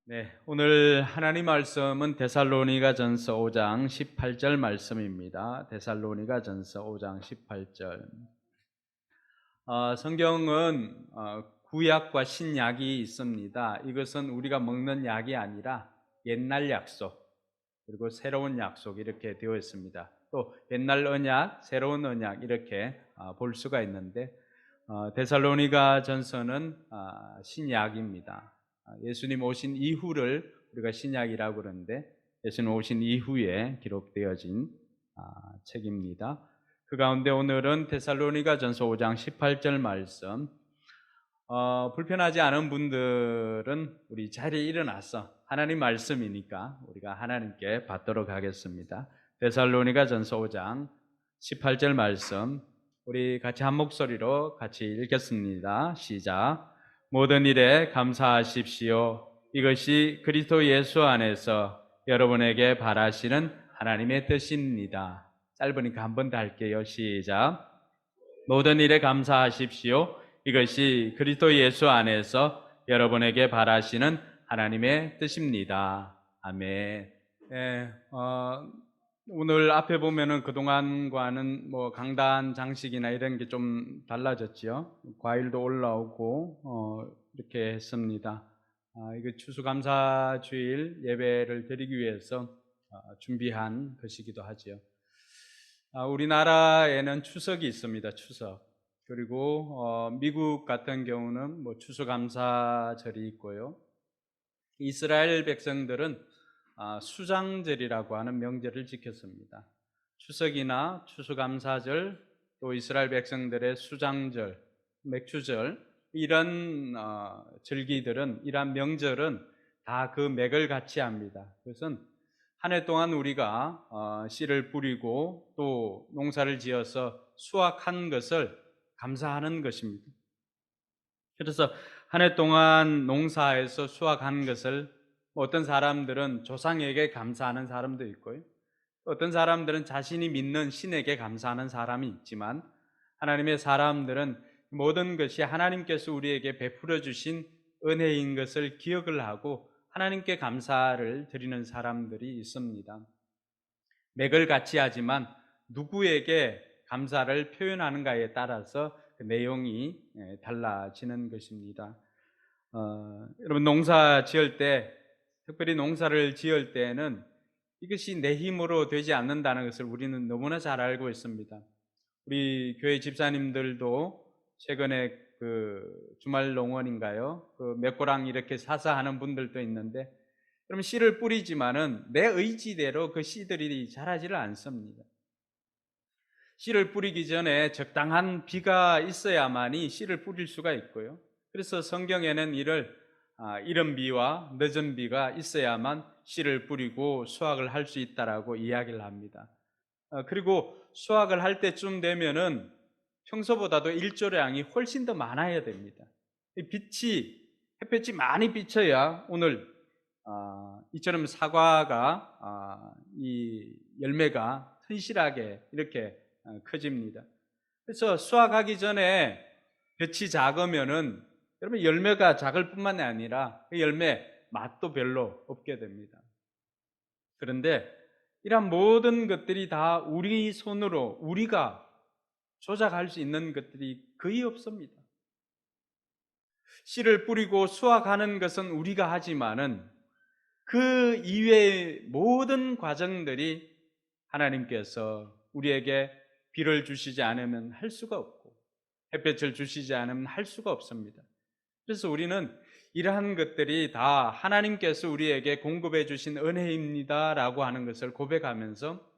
네, 오늘 하나님 말씀은 데살로니가전서 5장 18절 말씀입니다. 데살로니가전서 5장 18절. 성경은 구약과 신약이 있습니다. 이것은 우리가 먹는 약이 아니라 옛날 약속, 그리고 새로운 약속 이렇게 되어 있습니다. 또 옛날 언약, 새로운 언약 이렇게 볼 수가 있는데 데살로니가전서는 신약입니다. 예수님 오신 이후를 우리가 신약이라고 그러는데 예수님 오신 이후에 기록되어진 책입니다. 그 가운데 오늘은 데살로니가전서 5장 18절 말씀. 불편하지 않은 분들은 우리 자리에 일어나서 하나님 말씀이니까 우리가 하나님께 받도록 하겠습니다. 데살로니가전서 5장 18절 말씀 우리 같이 한 목소리로 같이 읽겠습니다. 시작. 모든 일에 감사하십시오. 이것이 그리스도 예수 안에서 여러분에게 바라시는 하나님의 뜻입니다. 짧으니까 한 번 더 할게요. 시작. 모든 일에 감사하십시오. 이것이 그리스도 예수 안에서 여러분에게 바라시는 하나님의 뜻입니다. 아멘. 네, 오늘 앞에 보면은 그동안과는 뭐 강단 장식이나 이런 게 좀 달라졌죠. 과일도 올라오고 이렇게 했습니다. 이거 추수감사주일 예배를 드리기 위해서 준비한 것이기도 하지요. 우리나라에는 추석이 있습니다. 추석. 그리고 미국 같은 경우는 뭐 추수감사절이 있고요. 이스라엘 백성들은 수장절이라고 하는 명절을 지켰습니다. 추석이나 추수감사절, 또 이스라엘 백성들의 수장절, 맥주절 이런 절기들은, 이러한 명절은 다 그 맥을 같이 합니다. 그것은 한 해 동안 우리가 씨를 뿌리고 또 농사를 지어서 수확한 것을 감사하는 것입니다. 그래서 한 해 동안 농사에서 수확한 것을 어떤 사람들은 조상에게 감사하는 사람도 있고요. 어떤 사람들은 자신이 믿는 신에게 감사하는 사람이 있지만 하나님의 사람들은 모든 것이 하나님께서 우리에게 베풀어 주신 은혜인 것을 기억을 하고 하나님께 감사를 드리는 사람들이 있습니다. 맥을 같이 하지만 누구에게 감사를 표현하는가에 따라서 그 내용이 달라지는 것입니다. 여러분 농사 지을 때, 특별히 농사를 지을 때는 이것이 내 힘으로 되지 않는다는 것을 우리는 너무나 잘 알고 있습니다. 우리 교회 집사님들도 최근에 그 주말 농원인가요? 그 맥고랑 이렇게 사서 하는 분들도 있는데, 그럼 씨를 뿌리지만은 내 의지대로 그 씨들이 자라지를 않습니다. 씨를 뿌리기 전에 적당한 비가 있어야만이 씨를 뿌릴 수가 있고요. 그래서 성경에는 이른 비와 늦은 비가 있어야만 씨를 뿌리고 수확을 할 수 있다라고 이야기를 합니다. 그리고 수확을 할 때쯤 되면은 평소보다도 일조량이 훨씬 더 많아야 됩니다. 햇볕이 많이 비쳐야 오늘 이처럼 사과가 이 열매가 튼실하게 이렇게 커집니다. 그래서 수확하기 전에 볕이 작으면은 여러분 열매가 작을 뿐만 아니라 그 열매 맛도 별로 없게 됩니다. 그런데 이러한 모든 것들이 다 우리 손으로 우리가 조작할 수 있는 것들이 거의 없습니다. 씨를 뿌리고 수확하는 것은 우리가 하지만은 그 이외의 모든 과정들이 하나님께서 우리에게 비를 주시지 않으면 할 수가 없고 햇볕을 주시지 않으면 할 수가 없습니다. 그래서 우리는 이러한 것들이 다 하나님께서 우리에게 공급해 주신 은혜입니다라고 하는 것을 고백하면서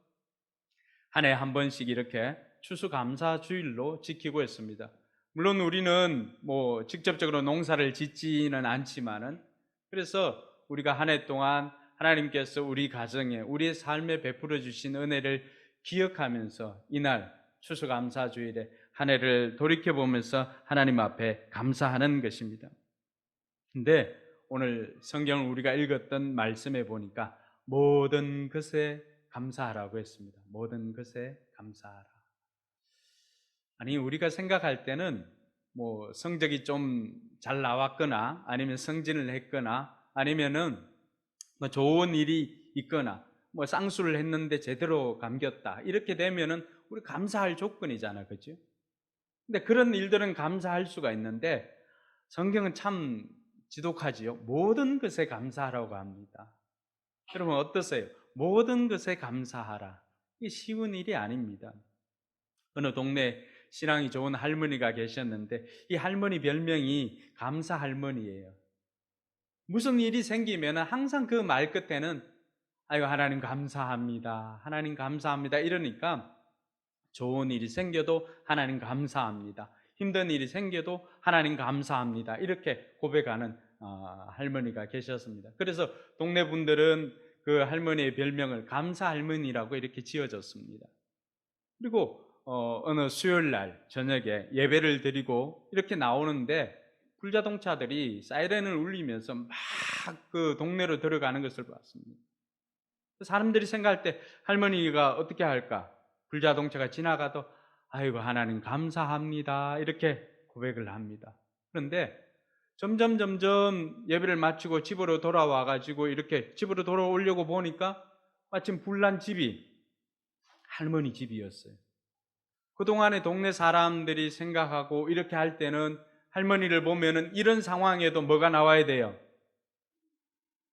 한 해 한 번씩 이렇게 추수감사주일로 지키고 있습니다. 물론 우리는 뭐 직접적으로 농사를 짓지는 않지만은, 그래서 우리가 한 해 동안 하나님께서 우리 가정에, 우리의 삶에 베풀어 주신 은혜를 기억하면서 이날 추수감사주일에 한 해를 돌이켜보면서 하나님 앞에 감사하는 것입니다. 근데 오늘 성경을 우리가 읽었던 말씀에 보니까 모든 것에 감사하라고 했습니다. 모든 것에 감사하라. 아니, 우리가 생각할 때는 뭐 성적이 좀 잘 나왔거나 아니면 승진을 했거나 아니면은 뭐 좋은 일이 있거나 뭐 쌍수를 했는데 제대로 감겼다. 이렇게 되면은 우리 감사할 조건이잖아. 그죠? 근데 그런 일들은 감사할 수가 있는데 성경은 참 지독하지요. 모든 것에 감사하라고 합니다. 여러분 어떠세요? 모든 것에 감사하라. 이게 쉬운 일이 아닙니다. 어느 동네 신앙이 좋은 할머니가 계셨는데 이 할머니 별명이 감사 할머니예요. 무슨 일이 생기면 항상 그 말 끝에는 아이고 하나님 감사합니다. 하나님 감사합니다. 이러니까 좋은 일이 생겨도 하나님 감사합니다. 힘든 일이 생겨도 하나님 감사합니다. 이렇게 고백하는 할머니가 계셨습니다. 그래서 동네 분들은 그 할머니의 별명을 감사 할머니라고 이렇게 지어줬습니다. 그리고 어느 수요일 날 저녁에 예배를 드리고 이렇게 나오는데 불자동차들이 사이렌을 울리면서 막 그 동네로 들어가는 것을 봤습니다. 사람들이 생각할 때 할머니가 어떻게 할까? 불자동차가 지나가도 아이고 하나님 감사합니다 이렇게 고백을 합니다. 그런데 점점 예배를 마치고 집으로 돌아와 가지고 이렇게 집으로 돌아오려고 보니까 마침 불난 집이 할머니 집이었어요. 그동안에 동네 사람들이 생각하고 이렇게 할 때는 할머니를 보면은 이런 상황에도 뭐가 나와야 돼요?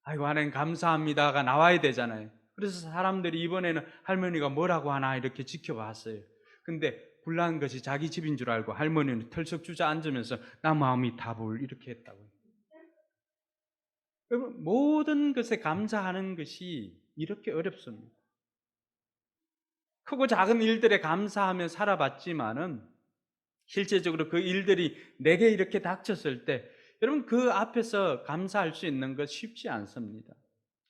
아이고 하나님 감사합니다가 나와야 되잖아요. 그래서 사람들이 이번에는 할머니가 뭐라고 하나 이렇게 지켜봤어요. 근데 불난 것이 자기 집인 줄 알고 할머니는 털썩 주저앉으면서 나 마음이 다불 이렇게 했다고요. 여러분 모든 것에 감사하는 것이 이렇게 어렵습니다. 크고 작은 일들에 감사하며 살아봤지만은 실제적으로 그 일들이 내게 이렇게 닥쳤을 때 여러분 그 앞에서 감사할 수 있는 것 쉽지 않습니다.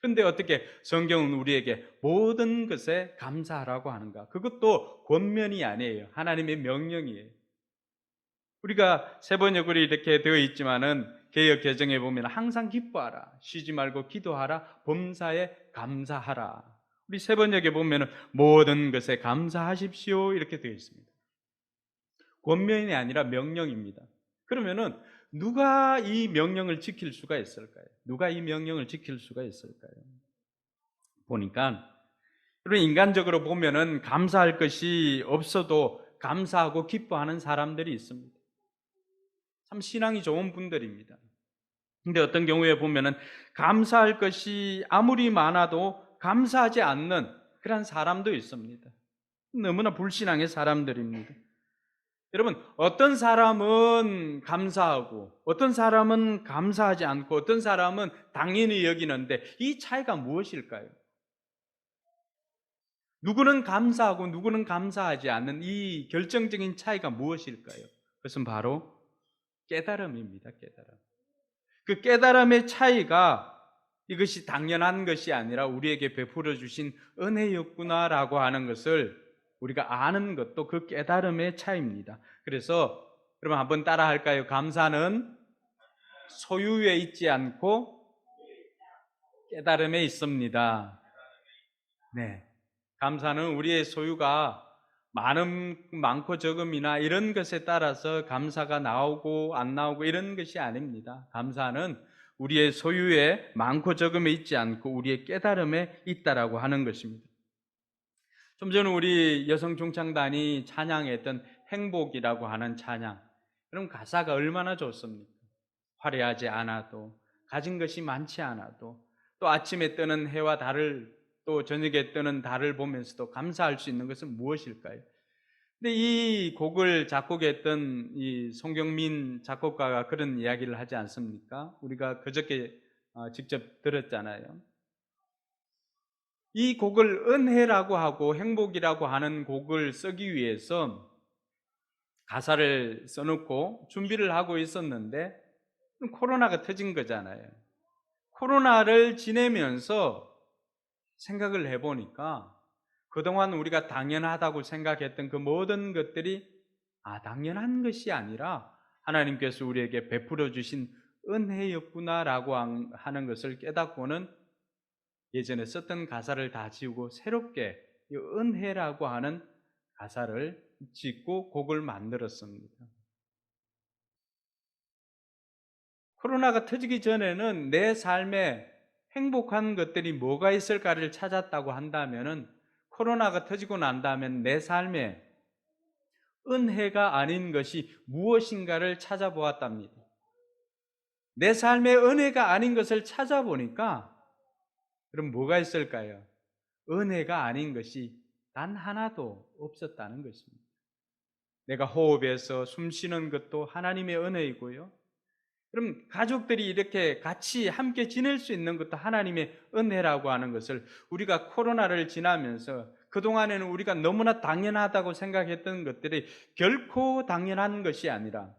그런데 어떻게 성경은 우리에게 모든 것에 감사하라고 하는가? 그것도 권면이 아니에요. 하나님의 명령이에요. 우리가 세 번역으로 이렇게 되어 있지만은 개역 개정에 보면 항상 기뻐하라, 쉬지 말고 기도하라, 범사에 감사하라. 우리 세 번역에 보면은 모든 것에 감사하십시오 이렇게 되어 있습니다. 권면이 아니라 명령입니다. 그러면은 누가 이 명령을 지킬 수가 있을까요? 누가 이 명령을 지킬 수가 있을까요? 보니까 여러분 인간적으로 보면은 감사할 것이 없어도 감사하고 기뻐하는 사람들이 있습니다. 참 신앙이 좋은 분들입니다. 근데 어떤 경우에 보면은 감사할 것이 아무리 많아도 감사하지 않는 그런 사람도 있습니다. 너무나 불신앙의 사람들입니다. 여러분, 어떤 사람은 감사하고, 어떤 사람은 감사하지 않고, 어떤 사람은 당연히 여기는데, 이 차이가 무엇일까요? 누구는 감사하고, 누구는 감사하지 않는 이 결정적인 차이가 무엇일까요? 그것은 바로 깨달음입니다, 깨달음. 그 깨달음의 차이가 이것이 당연한 것이 아니라 우리에게 베풀어 주신 은혜였구나라고 하는 것을 우리가 아는 것도 그 깨달음의 차이입니다. 그래서 여러분 한번 따라 할까요? 감사는 소유에 있지 않고 깨달음에 있습니다. 네. 감사는 우리의 소유가 많고 적음이나 이런 것에 따라서 감사가 나오고 안 나오고 이런 것이 아닙니다. 감사는 우리의 소유에 많고 적음에 있지 않고 우리의 깨달음에 있다라고 하는 것입니다. 좀 전에 우리 여성 중창단이 찬양했던 행복이라고 하는 찬양, 그럼 가사가 얼마나 좋습니까? 화려하지 않아도, 가진 것이 많지 않아도, 또 아침에 뜨는 해와 달을, 또 저녁에 뜨는 달을 보면서도 감사할 수 있는 것은 무엇일까요? 근데 이 곡을 작곡했던 이 송경민 작곡가가 그런 이야기를 하지 않습니까? 우리가 그저께 직접 들었잖아요. 이 곡을 은혜라고 하고 행복이라고 하는 곡을 쓰기 위해서 가사를 써놓고 준비를 하고 있었는데 코로나가 터진 거잖아요. 코로나를 지내면서 생각을 해보니까 그동안 우리가 당연하다고 생각했던 그 모든 것들이 당연한 것이 아니라 하나님께서 우리에게 베풀어 주신 은혜였구나라고 하는 것을 깨닫고는 예전에 썼던 가사를 다 지우고 새롭게 이 은혜라고 하는 가사를 짓고 곡을 만들었습니다. 코로나가 터지기 전에는 내 삶에 행복한 것들이 뭐가 있을까를 찾았다고 한다면은 코로나가 터지고 난 다음엔 내 삶에 은혜가 아닌 것이 무엇인가를 찾아보았답니다. 내 삶에 은혜가 아닌 것을 찾아보니까 그럼 뭐가 있을까요? 은혜가 아닌 것이 단 하나도 없었다는 것입니다. 내가 호흡해서 숨 쉬는 것도 하나님의 은혜이고요. 그럼 가족들이 이렇게 같이 함께 지낼 수 있는 것도 하나님의 은혜라고 하는 것을 우리가 코로나를 지나면서 그동안에는 우리가 너무나 당연하다고 생각했던 것들이 결코 당연한 것이 아니라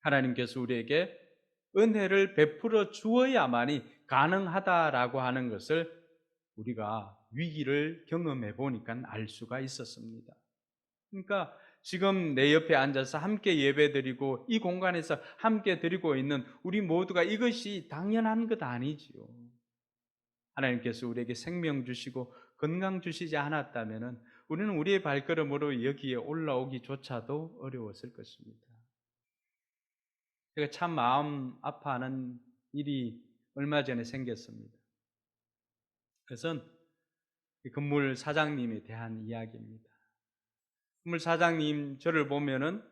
하나님께서 우리에게 은혜를 베풀어 주어야만이 가능하다라고 하는 것을 우리가 위기를 경험해 보니까 알 수가 있었습니다. 그러니까 지금 내 옆에 앉아서 함께 예배드리고 이 공간에서 함께 드리고 있는 우리 모두가 이것이 당연한 것 아니지요. 하나님께서 우리에게 생명 주시고 건강 주시지 않았다면 우리는 우리의 발걸음으로 여기에 올라오기조차도 어려웠을 것입니다. 제가 참 마음 아파하는 일이 얼마 전에 생겼습니다. 그것은 건물 사장님에 대한 이야기입니다. 건물 사장님 저를 보면은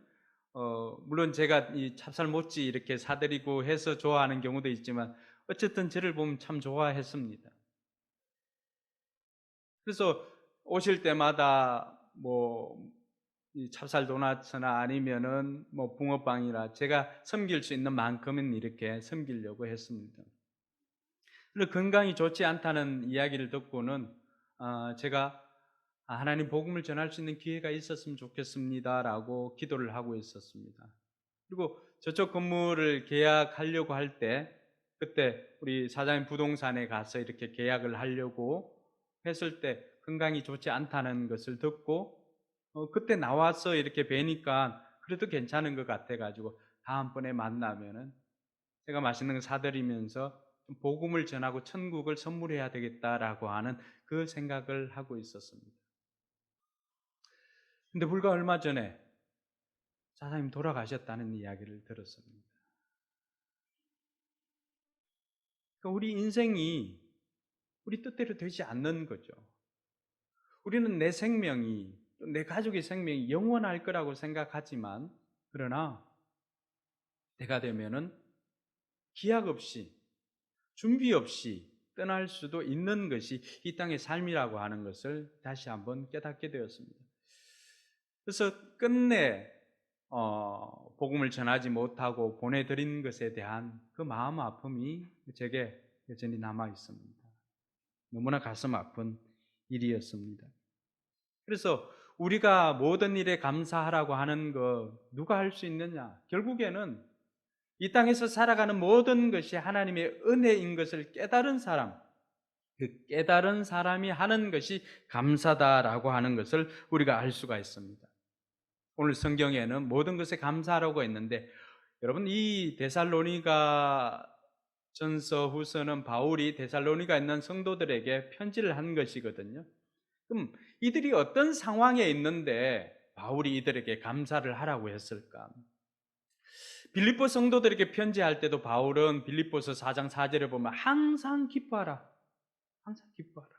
물론 제가 이 찹쌀모찌 이렇게 사드리고 해서 좋아하는 경우도 있지만 어쨌든 저를 보면 참 좋아했습니다. 그래서 오실 때마다 이 찹쌀 도넛이나 아니면은 붕어빵이나 제가 섬길 수 있는 만큼은 이렇게 섬기려고 했습니다. 그런데 건강이 좋지 않다는 이야기를 듣고는 제가 하나님 복음을 전할 수 있는 기회가 있었으면 좋겠습니다라고 기도를 하고 있었습니다. 그리고 저쪽 건물을 계약하려고 할 때 그때 우리 사장님 부동산에 가서 이렇게 계약을 하려고 했을 때 건강이 좋지 않다는 것을 듣고 그때 나와서 이렇게 뵈니까 그래도 괜찮은 것 같아가지고 다음번에 만나면은 제가 맛있는 거 사드리면서 좀 복음을 전하고 천국을 선물해야 되겠다라고 하는 그 생각을 하고 있었습니다. 근데 불과 얼마 전에 사장님 돌아가셨다는 이야기를 들었습니다. 그러니까 우리 인생이 우리 뜻대로 되지 않는 거죠. 우리는 내 생명이, 내 가족의 생명이 영원할 거라고 생각하지만 그러나 때가 되면은 기약 없이 준비 없이 떠날 수도 있는 것이 이 땅의 삶이라고 하는 것을 다시 한번 깨닫게 되었습니다. 그래서 끝내 복음을 전하지 못하고 보내드린 것에 대한 그 마음 아픔이 제게 여전히 남아 있습니다. 너무나 가슴 아픈 일이었습니다. 그래서 우리가 모든 일에 감사하라고 하는 거 누가 할 수 있느냐? 결국에는 이 땅에서 살아가는 모든 것이 하나님의 은혜인 것을 깨달은 사람, 그 깨달은 사람이 하는 것이 감사다라고 하는 것을 우리가 알 수가 있습니다. 오늘 성경에는 모든 것에 감사하라고 했는데 여러분 이 데살로니가 전서 후서는 바울이 데살로니가 있는 성도들에게 편지를 한 것이거든요. 그럼 이들이 어떤 상황에 있는데 바울이 이들에게 감사를 하라고 했을까? 빌립보 성도들에게 편지할 때도 바울은 빌립보서 4장 4절에 보면 항상 기뻐하라. 항상 기뻐하라.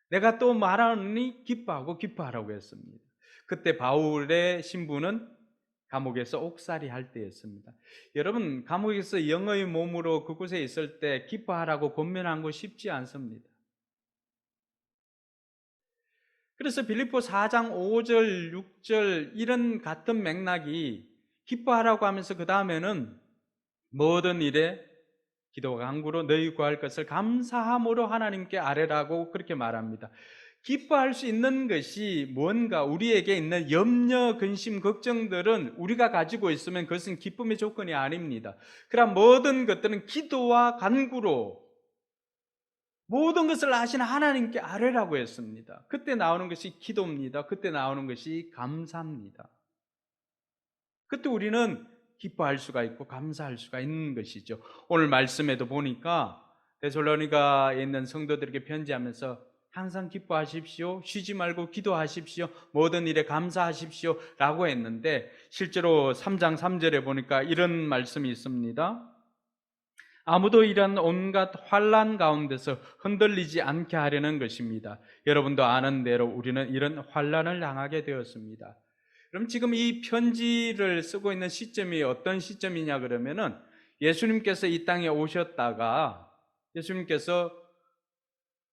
내가 또 말하노니 기뻐하라고 했습니다. 그때 바울의 신분은 감옥에서 옥살이 할 때였습니다. 여러분 감옥에서 영의 몸으로 그곳에 있을 때 기뻐하라고 권면한 거 쉽지 않습니다. 그래서 빌립보 4장 5절 6절 이런 같은 맥락이 기뻐하라고 하면서 그 다음에는 모든 일에 기도와 간구로 너희 구할 것을 감사함으로 하나님께 아뢰라고 그렇게 말합니다. 기뻐할 수 있는 것이 뭔가 우리에게 있는 염려, 근심, 걱정들은 우리가 가지고 있으면 그것은 기쁨의 조건이 아닙니다. 그러나 모든 것들은 기도와 간구로 모든 것을 아시는 하나님께 아뢰라고 했습니다. 그때 나오는 것이 기도입니다. 그때 나오는 것이 감사입니다. 그때 우리는 기뻐할 수가 있고 감사할 수가 있는 것이죠. 오늘 말씀에도 보니까 데살로니가에 있는 성도들에게 편지하면서 항상 기뻐하십시오. 쉬지 말고 기도하십시오. 모든 일에 감사하십시오. 라고 했는데 실제로 3장 3절에 보니까 이런 말씀이 있습니다. 아무도 이런 온갖 환난 가운데서 흔들리지 않게 하려는 것입니다. 여러분도 아는 대로 우리는 이런 환난을 당하게 되었습니다. 그럼 지금 이 편지를 쓰고 있는 시점이 어떤 시점이냐 그러면은 예수님께서 이 땅에 오셨다가 예수님께서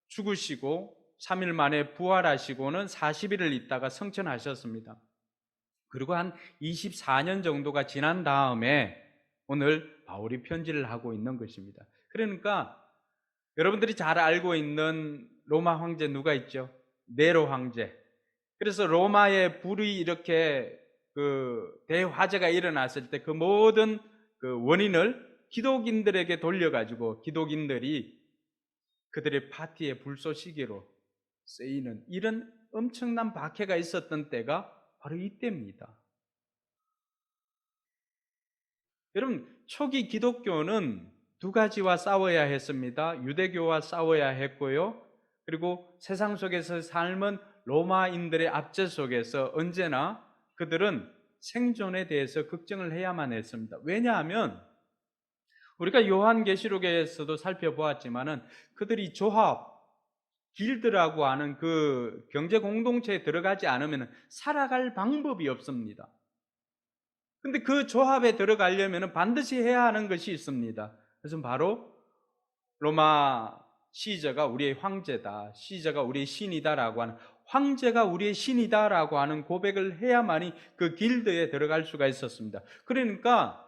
죽으시고 3일 만에 부활하시고는 40일을 있다가 성천하셨습니다. 그리고 한 24년 정도가 지난 다음에 오늘 바울이 편지를 하고 있는 것입니다. 그러니까 여러분들이 잘 알고 있는 로마 황제 누가 있죠? 네로 황제. 그래서 로마의 불이 이렇게 대화재가 일어났을 때 그 모든 원인을 기독인들에게 돌려가지고 기독인들이 그들의 파티의 불쏘시개로 쓰이는 이런 엄청난 박해가 있었던 때가 바로 이때입니다. 여러분, 초기 기독교는 두 가지와 싸워야 했습니다. 유대교와 싸워야 했고요. 그리고 세상 속에서 삶은 로마인들의 압제 속에서 언제나 그들은 생존에 대해서 걱정을 해야만 했습니다. 왜냐하면 우리가 요한계시록에서도 살펴보았지만은 그들이 조합, 길드라고 하는 그 경제 공동체에 들어가지 않으면 살아갈 방법이 없습니다. 근데 그 조합에 들어가려면 반드시 해야 하는 것이 있습니다. 그래서 바로 로마 시저가 우리의 황제다, 시저가 우리의 신이다라고 하는, 황제가 우리의 신이다라고 하는 고백을 해야만이 그 길드에 들어갈 수가 있었습니다. 그러니까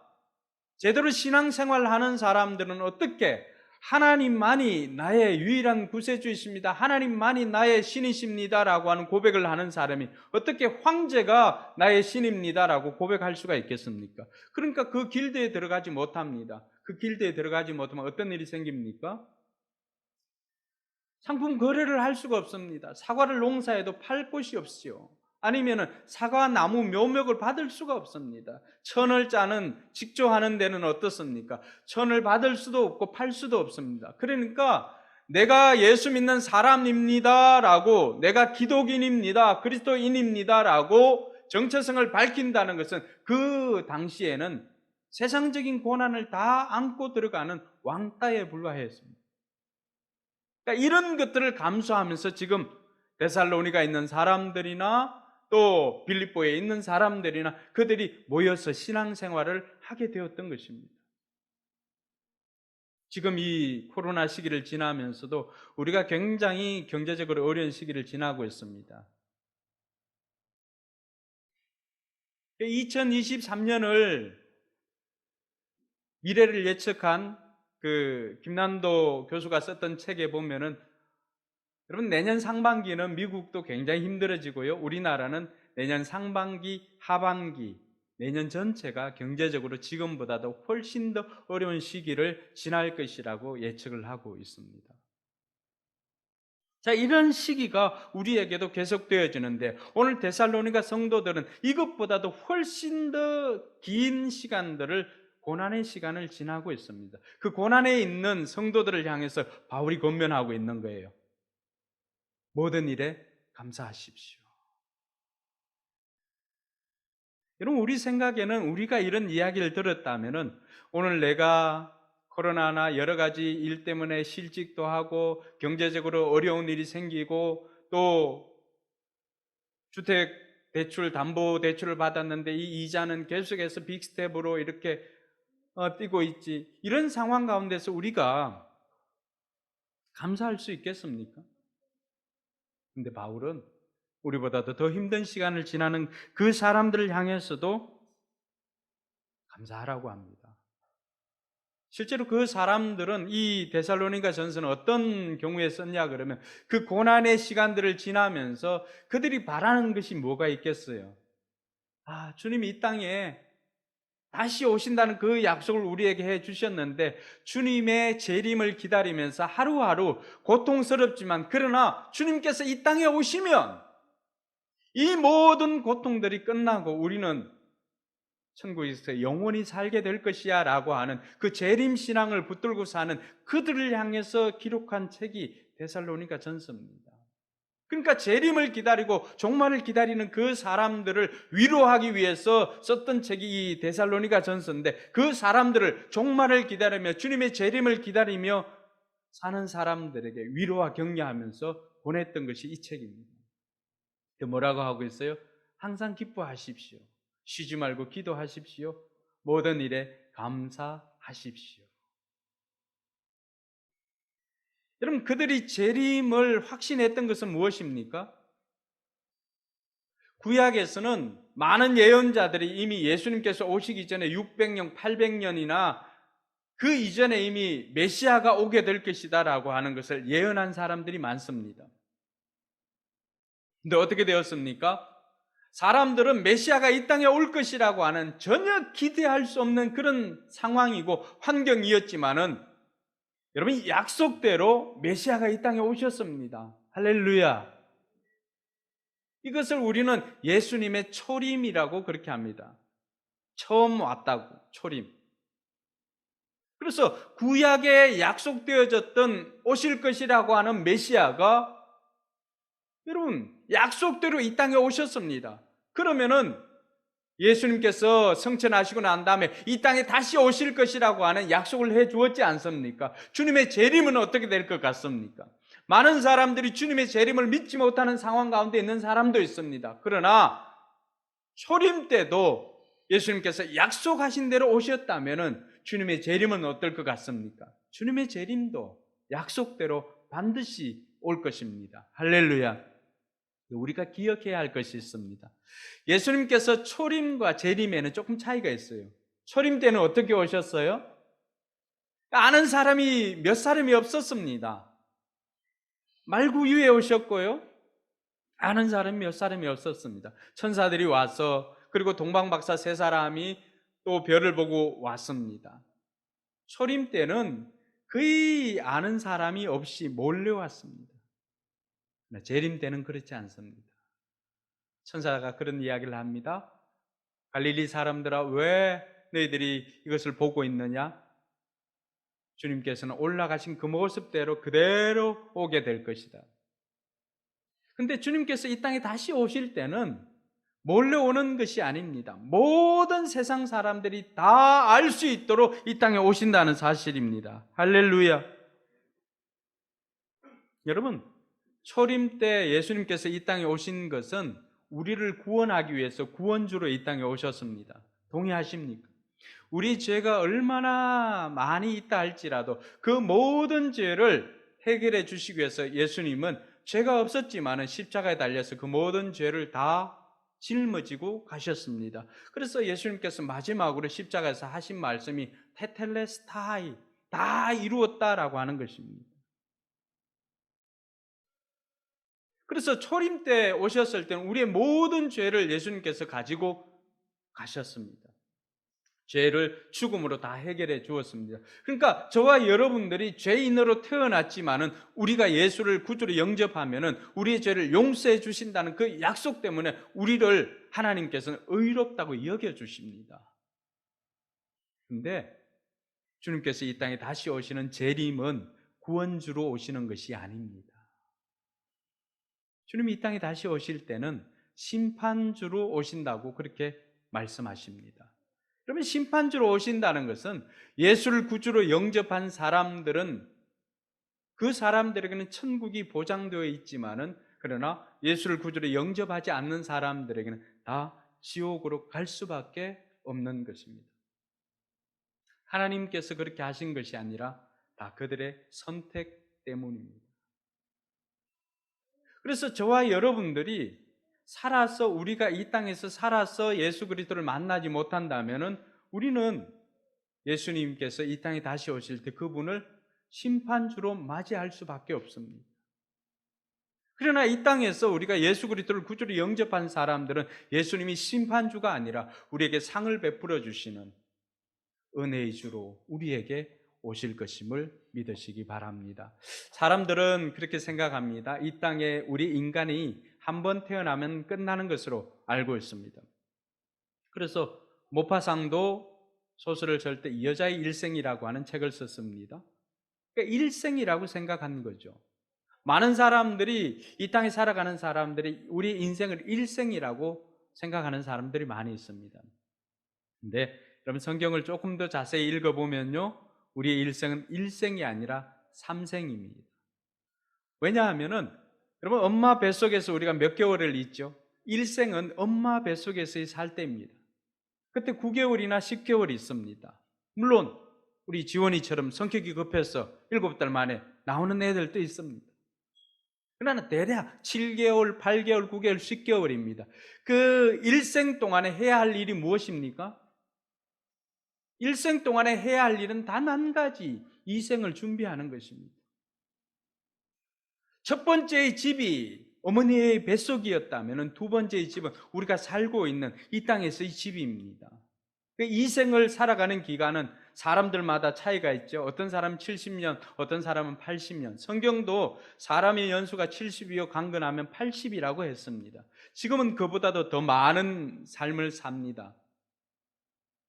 제대로 신앙생활을 하는 사람들은 어떻게 하나님만이 나의 유일한 구세주이십니다, 하나님만이 나의 신이십니다라고 하는 고백을 하는 사람이 어떻게 황제가 나의 신입니다라고 고백할 수가 있겠습니까? 그러니까 그 길드에 들어가지 못합니다. 그 길드에 들어가지 못하면 어떤 일이 생깁니까? 상품 거래를 할 수가 없습니다. 사과를 농사해도 팔 곳이 없지요. 아니면 사과 나무 묘목을 받을 수가 없습니다. 천을 짜는 직조하는 데는 어떻습니까? 천을 받을 수도 없고 팔 수도 없습니다. 그러니까 내가 예수 믿는 사람입니다 라고, 내가 기독인입니다, 그리스도인입니다 라고 정체성을 밝힌다는 것은 그 당시에는 세상적인 고난을 다 안고 들어가는 왕따에 불과했습니다. 그러니까 이런 것들을 감수하면서 지금 데살로니가 있는 사람들이나 또 빌립보에 있는 사람들이나 그들이 모여서 신앙생활을 하게 되었던 것입니다. 지금 이 코로나 시기를 지나면서도 우리가 굉장히 경제적으로 어려운 시기를 지나고 있습니다. 2023년을 미래를 예측한 그 김난도 교수가 썼던 책에 보면은, 여러분, 내년 상반기는 미국도 굉장히 힘들어지고요, 우리나라는 내년 상반기, 하반기, 내년 전체가 경제적으로 지금보다도 훨씬 더 어려운 시기를 지날 것이라고 예측을 하고 있습니다. 자, 이런 시기가 우리에게도 계속되어지는데 오늘 데살로니가 성도들은 이것보다도 훨씬 더 긴 시간들을, 고난의 시간을 지나고 있습니다. 그 고난에 있는 성도들을 향해서 바울이 권면하고 있는 거예요. 모든 일에 감사하십시오. 여러분, 우리 생각에는 우리가 이런 이야기를 들었다면은 오늘 내가 코로나나 여러 가지 일 때문에 실직도 하고 경제적으로 어려운 일이 생기고 또 주택 대출, 담보 대출을 받았는데 이 이자는 계속해서 빅스텝으로 이렇게 뛰고 있지, 이런 상황 가운데서 우리가 감사할 수 있겠습니까? 근데 바울은 우리보다도 더 힘든 시간을 지나는 그 사람들을 향해서도 감사하라고 합니다. 실제로 그 사람들은 이 데살로니가 전서는 어떤 경우에 썼냐 그러면 그 고난의 시간들을 지나면서 그들이 바라는 것이 뭐가 있겠어요? 주님이 이 땅에 다시 오신다는 그 약속을 우리에게 해 주셨는데 주님의 재림을 기다리면서 하루하루 고통스럽지만, 그러나 주님께서 이 땅에 오시면 이 모든 고통들이 끝나고 우리는 천국에서 영원히 살게 될 것이야 라고 하는 그 재림신앙을 붙들고 사는 그들을 향해서 기록한 책이 데살로니가 전서입니다. 그러니까 재림을 기다리고 종말을 기다리는 그 사람들을 위로하기 위해서 썼던 책이 이 데살로니가 전서인데, 그 사람들을 종말을 기다리며 주님의 재림을 기다리며 사는 사람들에게 위로와 격려하면서 보냈던 것이 이 책입니다. 뭐라고 하고 있어요? 항상 기뻐하십시오. 쉬지 말고 기도하십시오. 모든 일에 감사하십시오. 여러분, 그들이 재림을 확신했던 것은 무엇입니까? 구약에서는 많은 예언자들이 이미 예수님께서 오시기 전에 600년, 800년이나 그 이전에 이미 메시아가 오게 될 것이다라고 하는 것을 예언한 사람들이 많습니다. 근데 어떻게 되었습니까? 사람들은 메시아가 이 땅에 올 것이라고 하는 전혀 기대할 수 없는 그런 상황이고 환경이었지만은, 여러분, 약속대로 메시아가 이 땅에 오셨습니다. 할렐루야. 이것을 우리는 예수님의 초림이라고 그렇게 합니다. 처음 왔다고, 초림. 그래서 구약에 약속되어졌던 오실 것이라고 하는 메시아가 여러분 약속대로 이 땅에 오셨습니다. 그러면은 예수님께서 성천하시고 난 다음에 이 땅에 다시 오실 것이라고 하는 약속을 해 주었지 않습니까? 주님의 재림은 어떻게 될 것 같습니까? 많은 사람들이 주님의 재림을 믿지 못하는 상황 가운데 있는 사람도 있습니다. 그러나 초림 때도 예수님께서 약속하신 대로 오셨다면은 주님의 재림은 어떨 것 같습니까? 주님의 재림도 약속대로 반드시 올 것입니다. 할렐루야. 우리가 기억해야 할 것이 있습니다. 예수님께서 초림과 재림에는 조금 차이가 있어요. 초림 때는 어떻게 오셨어요? 아는 사람이 몇 사람이 없었습니다. 말구유에 오셨고요, 아는 사람이 몇 사람이 없었습니다. 천사들이 와서, 그리고 동방박사 세 사람이 또 별을 보고 왔습니다. 초림 때는 거의 아는 사람이 없이 몰려왔습니다. 재림 때는 그렇지 않습니다. 천사가 그런 이야기를 합니다. 갈릴리 사람들아, 왜 너희들이 이것을 보고 있느냐? 주님께서는 올라가신 그 모습대로 그대로 오게 될 것이다. 근데 주님께서 이 땅에 다시 오실 때는 몰려오는 것이 아닙니다. 모든 세상 사람들이 다 알 수 있도록 이 땅에 오신다는 사실입니다. 할렐루야. 여러분, 초림 때 예수님께서 이 땅에 오신 것은 우리를 구원하기 위해서 구원주로 이 땅에 오셨습니다. 동의하십니까? 우리 죄가 얼마나 많이 있다 할지라도 그 모든 죄를 해결해 주시기 위해서 예수님은 죄가 없었지만 십자가에 달려서 그 모든 죄를 다 짊어지고 가셨습니다. 그래서 예수님께서 마지막으로 십자가에서 하신 말씀이 테텔레스타이, 다 이루었다라고 하는 것입니다. 그래서 초림 때 오셨을 때는 우리의 모든 죄를 예수님께서 가지고 가셨습니다. 죄를 죽음으로 다 해결해 주었습니다. 그러니까 저와 여러분들이 죄인으로 태어났지만은 우리가 예수를 구주로 영접하면은 우리의 죄를 용서해 주신다는 그 약속 때문에 우리를 하나님께서는 의롭다고 여겨 주십니다. 그런데 주님께서 이 땅에 다시 오시는 재림은 구원주로 오시는 것이 아닙니다. 주님이 이 땅에 다시 오실 때는 심판주로 오신다고 그렇게 말씀하십니다. 그러면 심판주로 오신다는 것은 예수를 구주로 영접한 사람들은 그 사람들에게는 천국이 보장되어 있지만은, 그러나 예수를 구주로 영접하지 않는 사람들에게는 다 지옥으로 갈 수밖에 없는 것입니다. 하나님께서 그렇게 하신 것이 아니라 다 그들의 선택 때문입니다. 그래서 저와 여러분들이 살아서, 우리가 이 땅에서 살아서 예수 그리스도를 만나지 못한다면은 우리는 예수님께서 이 땅에 다시 오실 때 그분을 심판주로 맞이할 수밖에 없습니다. 그러나 이 땅에서 우리가 예수 그리스도를 구주로 영접한 사람들은 예수님이 심판주가 아니라 우리에게 상을 베풀어 주시는 은혜의 주로 우리에게 오실 것임을 믿으시기 바랍니다. 사람들은 그렇게 생각합니다. 이 땅에 우리 인간이 한 번 태어나면 끝나는 것으로 알고 있습니다. 그래서 모파상도 소설을 쓸 때 여자의 일생이라고 하는 책을 썼습니다. 그러니까 일생이라고 생각한 거죠. 많은 사람들이, 이 땅에 살아가는 사람들이 우리 인생을 일생이라고 생각하는 사람들이 많이 있습니다. 근데 여러분, 성경을 조금 더 자세히 읽어보면요, 우리의 일생은 일생이 아니라 삼생입니다. 왜냐하면은 여러분, 엄마 뱃속에서 우리가 몇 개월을 있죠? 일생은 엄마 뱃속에서의 살 때입니다. 그때 9개월이나 10개월이 있습니다. 물론 우리 지원이처럼 성격이 급해서 7달 만에 나오는 애들도 있습니다. 그러나 대략 7개월, 8개월, 9개월, 10개월입니다. 그 일생 동안에 해야 할 일이 무엇입니까? 일생 동안에 해야 할 일은 단 한 가지, 이생을 준비하는 것입니다. 첫 번째의 집이 어머니의 뱃속이었다면 두 번째의 집은 우리가 살고 있는 이 땅에서의 집입니다. 이생을 살아가는 기간은 사람들마다 차이가 있죠. 어떤 사람은 70년, 어떤 사람은 80년. 성경도 사람의 연수가 70이요 강건하면 80이라고 했습니다. 지금은 그보다도 더 많은 삶을 삽니다.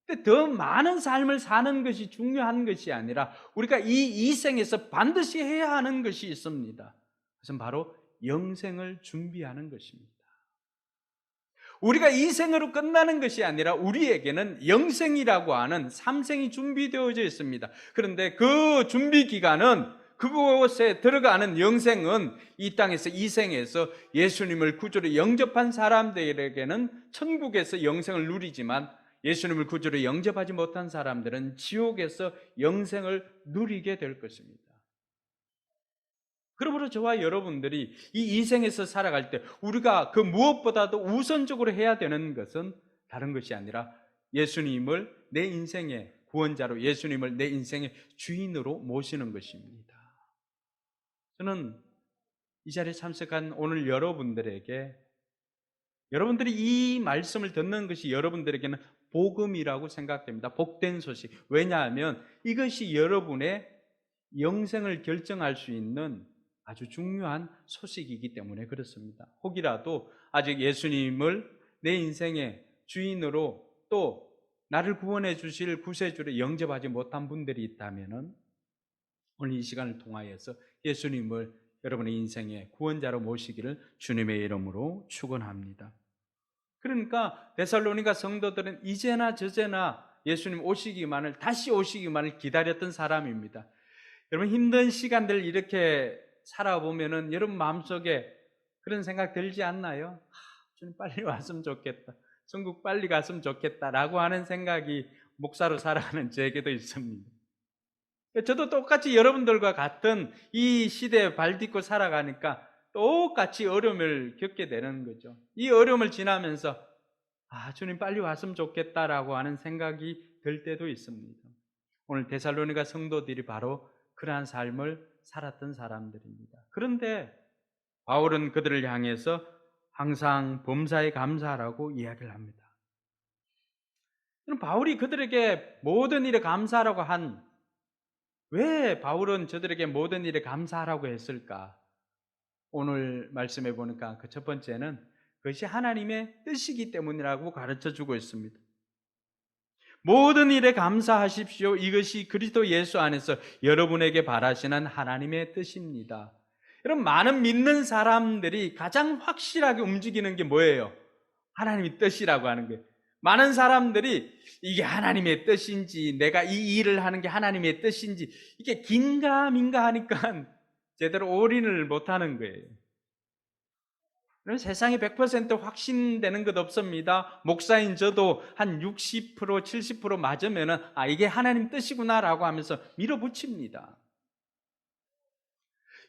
근데 더 많은 삶을 사는 것이 중요한 것이 아니라 우리가 이 이생에서 반드시 해야 하는 것이 있습니다. 그것은 바로 영생을 준비하는 것입니다. 우리가 이 생으로 끝나는 것이 아니라 우리에게는 영생이라고 하는 삼생이 준비되어져 있습니다. 그런데 그 준비 기간은, 그곳에 들어가는 영생은 이 땅에서, 이 생에서 예수님을 구주로 영접한 사람들에게는 천국에서 영생을 누리지만, 예수님을 구주로 영접하지 못한 사람들은 지옥에서 영생을 누리게 될 것입니다. 그러므로 저와 여러분들이 이 이생에서 살아갈 때 우리가 그 무엇보다도 우선적으로 해야 되는 것은 다른 것이 아니라 예수님을 내 인생의 구원자로, 예수님을 내 인생의 주인으로 모시는 것입니다. 저는 이 자리에 참석한 오늘 여러분들에게, 여러분들이 이 말씀을 듣는 것이 여러분들에게는 복음이라고 생각됩니다. 복된 소식. 왜냐하면 이것이 여러분의 영생을 결정할 수 있는 아주 중요한 소식이기 때문에 그렇습니다. 혹이라도 아직 예수님을 내 인생의 주인으로, 또 나를 구원해 주실 구세주로 영접하지 못한 분들이 있다면 오늘 이 시간을 통하여서 예수님을 여러분의 인생의 구원자로 모시기를 주님의 이름으로 축원합니다. 그러니까 데살로니가 성도들은 이제나 저제나 예수님 오시기만을, 다시 오시기만을 기다렸던 사람입니다. 여러분, 힘든 시간들 이렇게 살아보면은 여러분 마음속에 그런 생각 들지 않나요? 주님 빨리 왔으면 좋겠다, 천국 빨리 갔으면 좋겠다라고 하는 생각이 목사로 살아가는 저에게도 있습니다. 저도 똑같이 여러분들과 같은 이 시대에 발딛고 살아가니까 똑같이 어려움을 겪게 되는 거죠. 이 어려움을 지나면서 주님 빨리 왔으면 좋겠다라고 하는 생각이 들 때도 있습니다. 오늘 데살로니가 성도들이 바로 그러한 삶을 살았던 사람들입니다. 그런데 바울은 그들을 향해서 항상 범사에 감사하라고 이야기를 합니다. 바울이 그들에게 모든 일에 감사하라고 왜 바울은 저들에게 모든 일에 감사하라고 했을까? 오늘 말씀해 보니까 그 첫 번째는 그것이 하나님의 뜻이기 때문이라고 가르쳐 주고 있습니다. 모든 일에 감사하십시오. 이것이 그리스도 예수 안에서 여러분에게 바라시는 하나님의 뜻입니다. 여러분, 많은 믿는 사람들이 가장 확실하게 움직이는 게 뭐예요? 하나님의 뜻이라고 하는 거예요. 많은 사람들이 이게 하나님의 뜻인지, 내가 이 일을 하는 게 하나님의 뜻인지, 이게 긴가민가 하니까 제대로 올인을 못하는 거예요. 세상에 100% 확신되는 것 없습니다. 목사인 저도 한 60%, 70% 맞으면은 이게 하나님 뜻이구나라고 하면서 밀어붙입니다.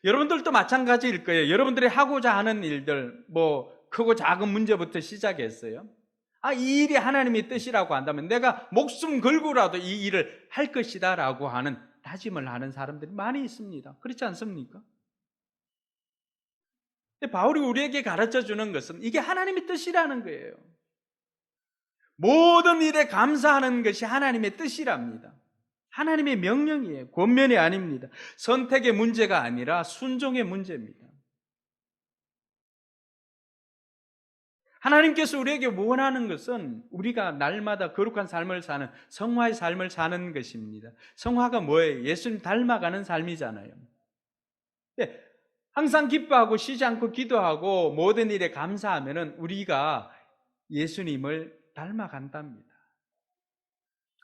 여러분들도 마찬가지일 거예요. 여러분들이 하고자 하는 일들, 크고 작은 문제부터 시작했어요. 이 일이 하나님의 뜻이라고 한다면 내가 목숨 걸고라도 이 일을 할 것이다 라고 하는 다짐을 하는 사람들이 많이 있습니다. 그렇지 않습니까? 바울이 우리에게 가르쳐 주는 것은 이게 하나님의 뜻이라는 거예요. 모든 일에 감사하는 것이 하나님의 뜻이랍니다. 하나님의 명령이에요. 권면이 아닙니다. 선택의 문제가 아니라 순종의 문제입니다. 하나님께서 우리에게 원하는 것은 우리가 날마다 거룩한 삶을 사는, 성화의 삶을 사는 것입니다. 성화가 뭐예요? 예수님 닮아가는 삶이잖아요. 항상 기뻐하고 쉬지 않고 기도하고 모든 일에 감사하면은 우리가 예수님을 닮아간답니다.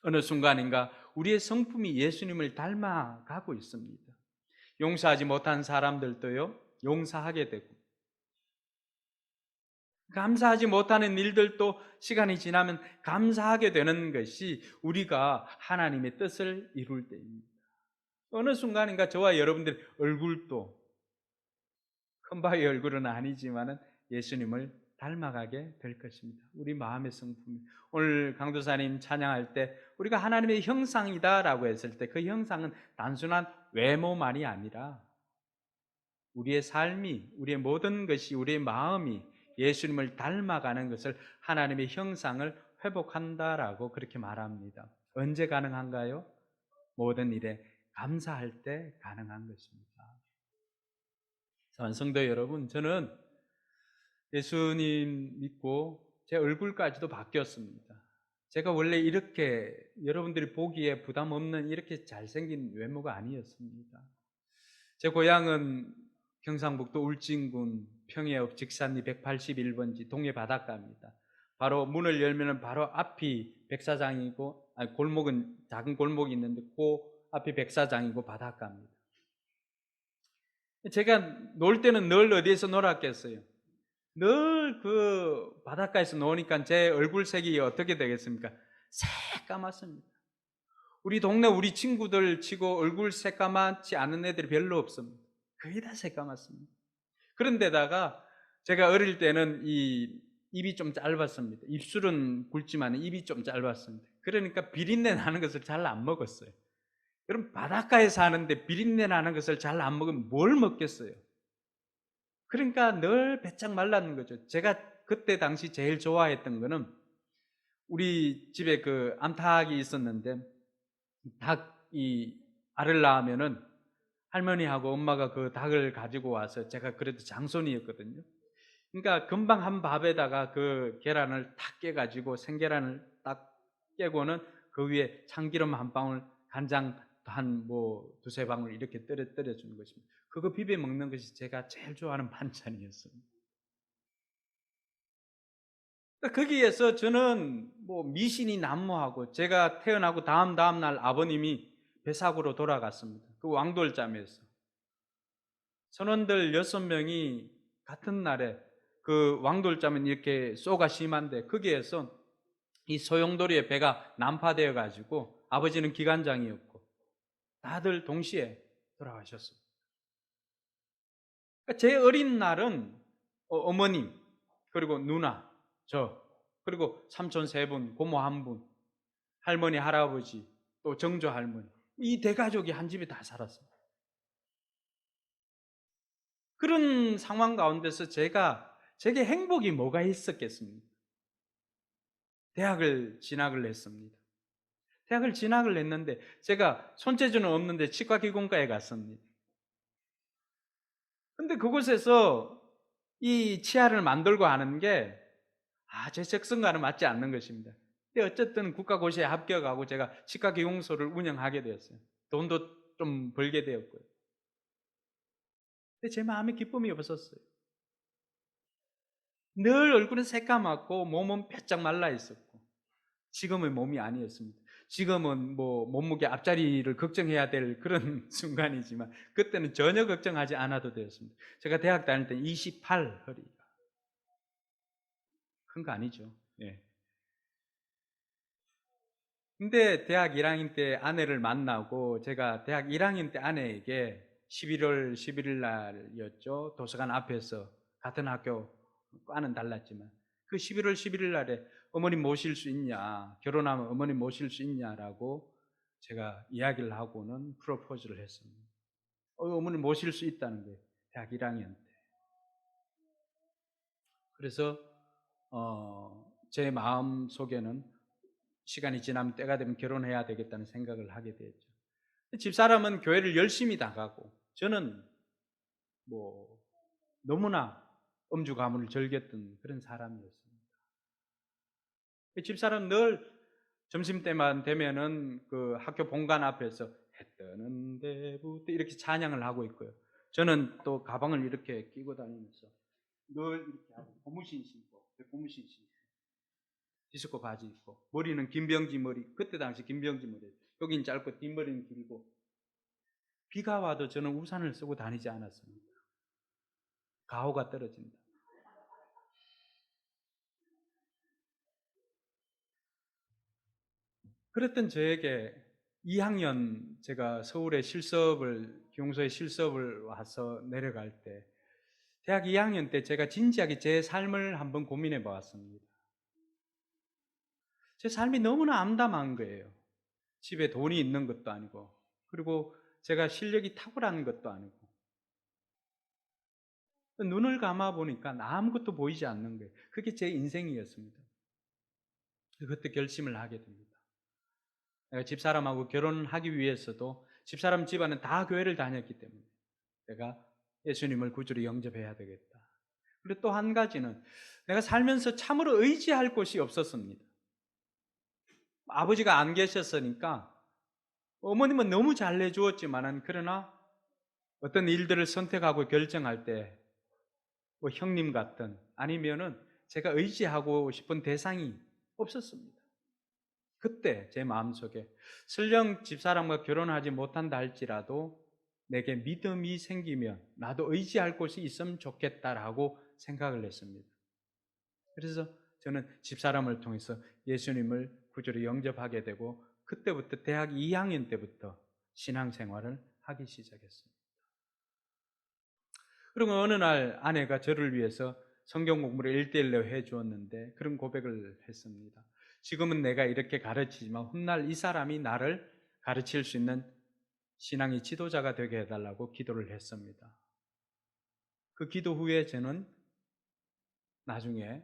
어느 순간인가 우리의 성품이 예수님을 닮아가고 있습니다. 용서하지 못한 사람들도요, 용서하게 되고, 감사하지 못하는 일들도 시간이 지나면 감사하게 되는 것이 우리가 하나님의 뜻을 이룰 때입니다. 어느 순간인가 저와 여러분들 얼굴도 큰 바위 얼굴은 아니지만은 예수님을 닮아가게 될 것입니다. 우리 마음의 성품. 오늘 강도사님 찬양할 때 우리가 하나님의 형상이다라고 했을 때 그 형상은 단순한 외모만이 아니라 우리의 삶이, 우리의 모든 것이, 우리의 마음이 예수님을 닮아가는 것을 하나님의 형상을 회복한다라고 그렇게 말합니다. 언제 가능한가요? 모든 일에 감사할 때 가능한 것입니다. 성도 여러분, 저는 예수님 믿고 제 얼굴까지도 바뀌었습니다. 제가 원래 이렇게 여러분들이 보기에 부담 없는 이렇게 잘생긴 외모가 아니었습니다. 제 고향은 경상북도 울진군 평해읍 직산리 181번지 동해 바닷가입니다. 바로 문을 열면 바로 앞이 백사장이고, 골목은 작은 골목이 있는데 그 앞이 백사장이고 바닷가입니다. 제가 놀 때는 늘 어디에서 놀았겠어요? 늘 그 바닷가에서 노니까 제 얼굴색이 어떻게 되겠습니까? 새까맣습니다. 우리 동네 우리 친구들 치고 얼굴 새까맣지 않은 애들이 별로 없습니다. 거의 다 새까맣습니다. 그런데다가 제가 어릴 때는 이 입이 좀 짧았습니다. 입술은 굵지만 입이 좀 짧았습니다. 그러니까 비린내 나는 것을 잘 안 먹었어요. 여러분, 바닷가에 사는데 비린내 나는 것을 잘 안 먹으면 뭘 먹겠어요? 그러니까 늘 배짱 말랐는 거죠. 제가 그때 당시 제일 좋아했던 거는 우리 집에 그 암탉이 있었는데 닭이 알을 낳으면은 할머니하고 엄마가 그 닭을 가지고 와서, 제가 그래도 장손이었거든요. 그러니까 금방 한 밥에다가 그 계란을 탁 깨가지고 생계란을 딱 깨고는 그 위에 참기름 한 방울, 간장 한 뭐 두세 방울 이렇게 떨어 주는 것입니다. 그거 비벼 먹는 것이 제가 제일 좋아하는 반찬이었습니다. 그러니까 거기에서 저는 뭐 미신이 난무하고, 제가 태어나고 다음 날 아버님이 배사고로 돌아갔습니다. 그 왕돌잠에서 선원들 6명이 같은 날에, 그 왕돌잠은 이렇게 쏘가 심한데 거기에서 이 소용돌이의 배가 난파되어 가지고 아버지는 기관장이었고 다들 동시에 돌아가셨습니다. 그러니까 제 어린 날은 어머님, 그리고 누나, 저, 그리고 삼촌 3분, 고모 1분, 할머니, 할아버지, 또 정조 할머니, 이 대가족이 한 집에 다 살았습니다. 그런 상황 가운데서 제게 행복이 뭐가 있었겠습니까? 대학을 진학을 했습니다. 대학을 진학을 했는데 제가 손재주는 없는데 치과기공과에 갔습니다. 근데 그곳에서 이 치아를 만들고 하는 게 제 적성과는 맞지 않는 것입니다. 근데 어쨌든 국가고시에 합격하고 제가 치과기공소를 운영하게 되었어요. 돈도 좀 벌게 되었고요. 근데 제 마음에 기쁨이 없었어요. 늘 얼굴은 새까맣고 몸은 바짝 말라 있었고, 지금의 몸이 아니었습니다. 지금은 뭐 몸무게 앞자리를 걱정해야 될 그런 순간이지만 그때는 전혀 걱정하지 않아도 되었습니다. 제가 대학 다닐 때 28 허리가 큰 거 아니죠. 예. 근데 대학 1학년 때 아내를 만나고, 제가 대학 1학년 때 아내에게 11월 11일 날이었죠. 도서관 앞에서, 같은 학교 과는 달랐지만 그 11월 11일 날에 어머님 모실 수 있냐, 결혼하면 어머님 모실 수 있냐라고 제가 이야기를 하고는 프로포즈를 했습니다. 어머님 모실 수 있다는 거예요. 대학 1학년 때. 그래서 제 마음 속에는 시간이 지나면 때가 되면 결혼해야 되겠다는 생각을 하게 되었죠. 집사람은 교회를 열심히 나가고 저는 뭐 너무나 음주 가문을 즐겼던 그런 사람이었습니다. 집사람 늘 점심때만 되면은 그 학교 본관 앞에서 해 뜨는 데부터 이렇게 찬양을 하고 있고요. 저는 또 가방을 이렇게 끼고 다니면서 늘 이렇게 하고 고무신 신고, 디스코 바지 입고, 머리는 김병지 머리, 그때 당시 김병지 머리, 여긴 짧고 뒷머리는 길고, 비가 와도 저는 우산을 쓰고 다니지 않았습니다. 가호가 떨어진다. 그랬던 저에게 2학년 제가 서울에 기용소에 실습을 와서 내려갈 때, 대학 2학년 때 제가 진지하게 제 삶을 한번 고민해 보았습니다. 제 삶이 너무나 암담한 거예요. 집에 돈이 있는 것도 아니고, 그리고 제가 실력이 탁월한 것도 아니고, 눈을 감아 보니까 아무것도 보이지 않는 거예요. 그게 제 인생이었습니다. 그때 결심을 하게 됩니다. 내가 집사람하고 결혼하기 위해서도 집사람 집안은 다 교회를 다녔기 때문에 내가 예수님을 구주로 영접해야 되겠다. 그리고 또 한 가지는 내가 살면서 참으로 의지할 곳이 없었습니다. 아버지가 안 계셨으니까 어머님은 너무 잘 내주었지만은, 그러나 어떤 일들을 선택하고 결정할 때 뭐 형님 같은, 아니면은 제가 의지하고 싶은 대상이 없었습니다. 그때 제 마음속에 설령 집사람과 결혼하지 못한다 할지라도 내게 믿음이 생기면 나도 의지할 곳이 있으면 좋겠다라고 생각을 했습니다. 그래서 저는 집사람을 통해서 예수님을 구주로 영접하게 되고, 그때부터 대학 2학년 때부터 신앙생활을 하기 시작했습니다. 그리고 어느 날 아내가 저를 위해서 성경 공부를 1:1로 해주었는데 그런 고백을 했습니다. 지금은 내가 이렇게 가르치지만 훗날 이 사람이 나를 가르칠 수 있는 신앙의 지도자가 되게 해달라고 기도를 했습니다. 그 기도 후에 저는 나중에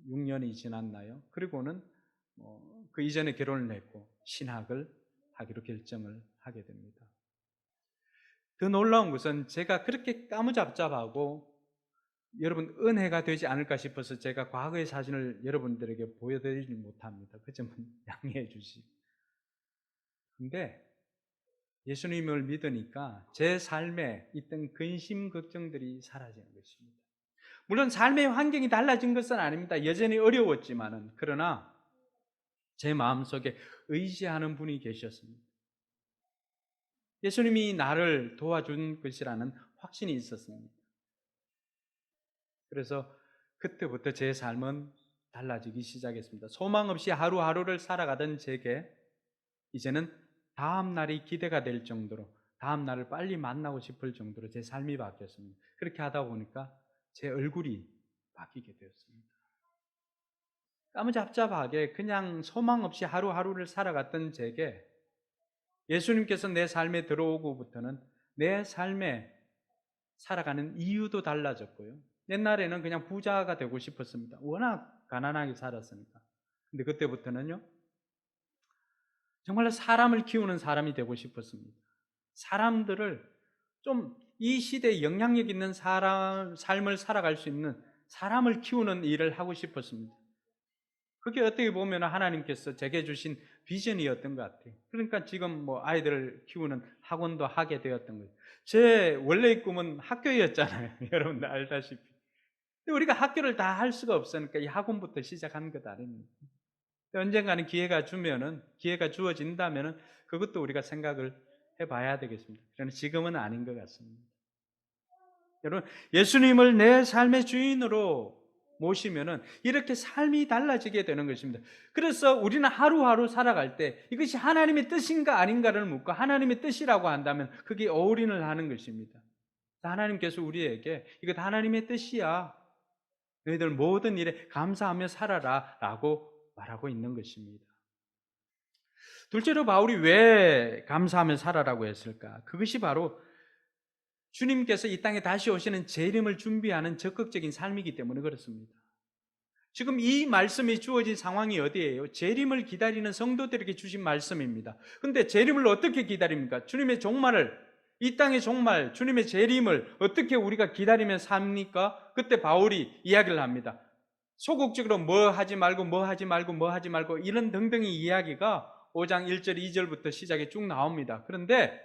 6년이 지났나요? 그리고는 그 이전에 결혼을 했고 신학을 하기로 결정을 하게 됩니다. 더 놀라운 것은 제가 그렇게 까무잡잡하고 여러분 은혜가 되지 않을까 싶어서 제가 과거의 사진을 여러분들에게 보여드리지 못합니다. 그 점은 양해해 주시고. 근데 예수님을 믿으니까 제 삶에 있던 근심 걱정들이 사라지는 것입니다. 물론 삶의 환경이 달라진 것은 아닙니다. 여전히 어려웠지만은, 그러나 제 마음속에 의지하는 분이 계셨습니다. 예수님이 나를 도와준 것이라는 확신이 있었습니다. 그래서 그때부터 제 삶은 달라지기 시작했습니다. 소망 없이 하루하루를 살아가던 제게 이제는 다음 날이 기대가 될 정도로, 다음 날을 빨리 만나고 싶을 정도로 제 삶이 바뀌었습니다. 그렇게 하다 보니까 제 얼굴이 바뀌게 되었습니다. 까무잡잡하게 그냥 소망 없이 하루하루를 살아갔던 제게 예수님께서 내 삶에 들어오고부터는 내 삶에 살아가는 이유도 달라졌고요. 옛날에는 그냥 부자가 되고 싶었습니다. 워낙 가난하게 살았으니까. 근데 그때부터는요, 정말로 사람을 키우는 사람이 되고 싶었습니다. 사람들을 좀 이 시대에 영향력 있는 삶을 살아갈 수 있는 사람을 키우는 일을 하고 싶었습니다. 그게 어떻게 보면 하나님께서 제게 주신 비전이었던 것 같아요. 그러니까 지금 아이들을 키우는 학원도 하게 되었던 거예요. 제 원래의 꿈은 학교였잖아요. 여러분들 알다시피. 근데 우리가 학교를 다 할 수가 없으니까 이 학원부터 시작한 것 아닙니까? 언젠가는 기회가 주어진다면은 그것도 우리가 생각을 해봐야 되겠습니다. 그러나 지금은 아닌 것 같습니다. 여러분, 예수님을 내 삶의 주인으로 모시면은 이렇게 삶이 달라지게 되는 것입니다. 그래서 우리는 하루하루 살아갈 때 이것이 하나님의 뜻인가 아닌가를 묻고 하나님의 뜻이라고 한다면 그게 어울린을 하는 것입니다. 하나님께서 우리에게 이것 하나님의 뜻이야, 너희들 모든 일에 감사하며 살아라 라고 말하고 있는 것입니다. 둘째로 바울이 왜 감사하며 살아라고 했을까? 그것이 바로 주님께서 이 땅에 다시 오시는 재림을 준비하는 적극적인 삶이기 때문에 그렇습니다. 지금 이 말씀이 주어진 상황이 어디예요? 재림을 기다리는 성도들에게 주신 말씀입니다. 그런데 재림을 어떻게 기다립니까? 주님의 종말을, 이 땅의 종말, 주님의 재림을 어떻게 우리가 기다리며 삽니까? 그때 바울이 이야기를 합니다. 소극적으로 뭐 하지 말고 이런 등등의 이야기가 5장 1절 2절부터 시작이 쭉 나옵니다. 그런데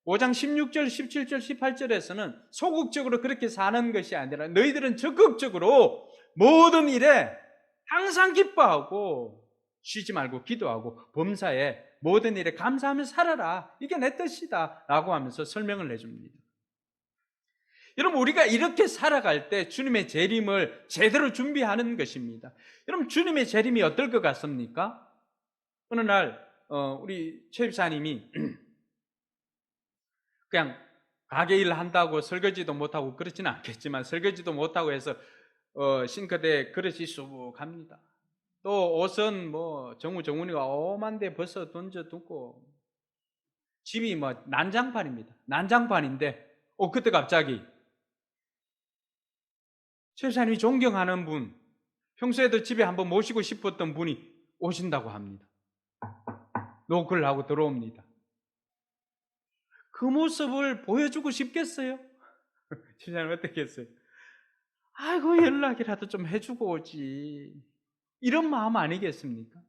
5장 16절, 17절, 18절에서는 소극적으로 그렇게 사는 것이 아니라 너희들은 적극적으로 모든 일에 항상 기뻐하고 쉬지 말고 기도하고 범사에 모든 일에 감사하며 살아라. 이게 내 뜻이다 라고 하면서 설명을 해줍니다. 여러분, 우리가 이렇게 살아갈 때 주님의 재림을 제대로 준비하는 것입니다. 여러분, 주님의 재림이 어떨 것 같습니까? 어느 날 우리 최 집사님이 그냥 가게 일 한다고 설거지도 못하고 그렇지는 않겠지만 설거지도 못하고 해서 싱크대에 그릇이 수북합니다. 또 옷은 뭐 정우니가 오만데 벗어 던져두고 집이 뭐 난장판입니다. 난장판인데 그때 갑자기 최 집사님이 존경하는 분, 평소에도 집에 한번 모시고 싶었던 분이 오신다고 합니다. 노크를 하고 들어옵니다. 그 모습을 보여주고 싶겠어요? 집사님 어떻게 했어요? 아이고, 연락이라도 좀 해주고 오지. 이런 마음 아니겠습니까?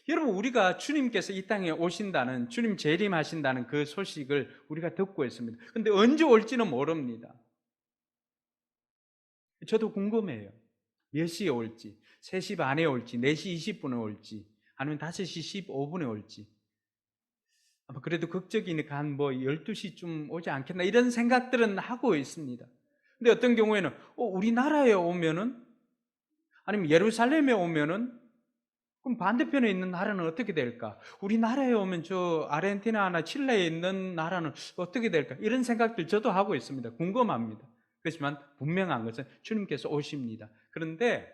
여러분, 우리가 주님께서 이 땅에 오신다는, 주님 재림하신다는 그 소식을 우리가 듣고 있습니다. 근데 언제 올지는 모릅니다. 저도 궁금해요. 몇 시에 올지, 3시 반에 올지, 4시 20분에 올지, 아니면 5시 15분에 올지. 아마 그래도 극적이니까 한 12시쯤 오지 않겠나 이런 생각들은 하고 있습니다. 근데 어떤 경우에는 우리나라에 오면은, 아니면 예루살렘에 오면은, 그럼 반대편에 있는 나라는 어떻게 될까? 우리나라에 오면 저 아르헨티나나 칠레에 있는 나라는 어떻게 될까? 이런 생각들 저도 하고 있습니다. 궁금합니다. 그렇지만 분명한 것은 주님께서 오십니다. 그런데